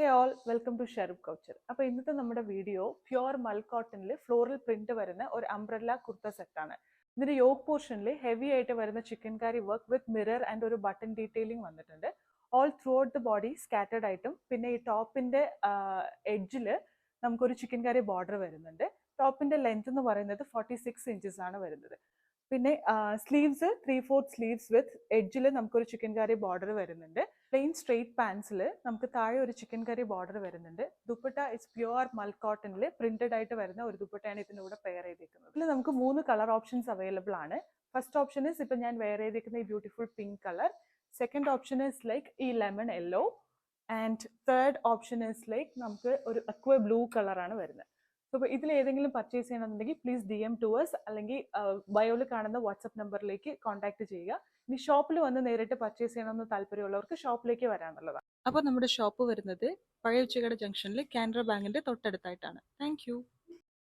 Hey all welcome to Sherb Couture. അപ്പോൾ ഇന്നത്തെ നമ്മുടെ വീഡിയോ പ്യുവർ മൽ കോട്ടണിൽ ഫ്ലോറൽ പ്രിന്റ് വരുന്ന ഒരു അംബ്രല്ല കുർത്ത സെറ്റാണ്. ഇതിന്റെ യോക്ക് പോർഷനിൽ ഹെവി ആയിട്ട് വരുന്ന chicken Carrie work with mirror and ഒരു ബട്ടൺ ഡീറ്റെയിലിംഗ് വന്നിട്ടുണ്ട്. All through out the body scattered ആയിട്ടും പിന്നെ ഈ ടോപ്പിന്റെ എഡ്ജിൽ നമുക്കൊരു ചിക്കൻ കാരി ബോർഡർ വരുന്നുണ്ട്. ടോപ്പിന്റെ ലെങ്ത് എന്ന് പറയുന്നത് 46 ഇഞ്ചസ് ആണ് വരുന്നത്. പിന്നെ സ്ലീവ്സ് 3/4 സ്ലീവ്സ് വിത്ത് എഡ്ജിൽ നമുക്കൊരു ചിക്കൻ കാരി ബോർഡർ വരുന്നുണ്ട്. പ്ലെയിൻ സ്ട്രെയിറ്റ് പാൻസിൽ നമുക്ക് താഴെ ഒരു ചിക്കൻ കറി ബോർഡർ വരുന്നുണ്ട്. ദുപ്പട്ട ഇസ് പ്യുവർ മൽ കോട്ടണിൽ പ്രിന്റഡ് ആയിട്ട് വരുന്ന ഒരു ദുപ്പട്ടയാണ് ഇതിൻ്റെ കൂടെ പെയർ ചെയ്തിരിക്കുന്നത്. ഇതിൽ നമുക്ക് 3 കളർ ഓപ്ഷൻസ് അവൈലബിൾ ആണ്. ഫസ്റ്റ് ഓപ്ഷൻ ഇസ് ഇപ്പം ഞാൻ വെയർ ചെയ്തിരിക്കുന്ന ഈ beautiful pink colour. Second option is like ഈ lemon yellow. And third option is like നമുക്ക് ഒരു അക്വ ബ്ലൂ കളറാണ് വരുന്നത്. അപ്പോൾ ഇതിൽ ഏതെങ്കിലും പർച്ചേസ് ചെയ്യണമെന്നുണ്ടെങ്കിൽ പ്ലീസ് DM to us അല്ലെങ്കിൽ ബയോയിൽ കാണുന്ന വാട്സപ്പ് നമ്പറിലേക്ക് കോൺടാക്ട് ചെയ്യുക. ഇനി ഷോപ്പിൽ വന്ന് നേരിട്ട് പർച്ചേസ് ചെയ്യണമെന്ന് താല്പര്യമുള്ളവർക്ക് ഷോപ്പിലേക്ക് വരാനുള്ളതാണ്. അപ്പോൾ നമ്മുടെ ഷോപ്പ് വരുന്നത് പഴയ ഉച്ചക്കട ജംഗ്ഷനിൽ കാനറ ബാങ്കിന്റെ തൊട്ടടുത്തായിട്ടാണ്. താങ്ക്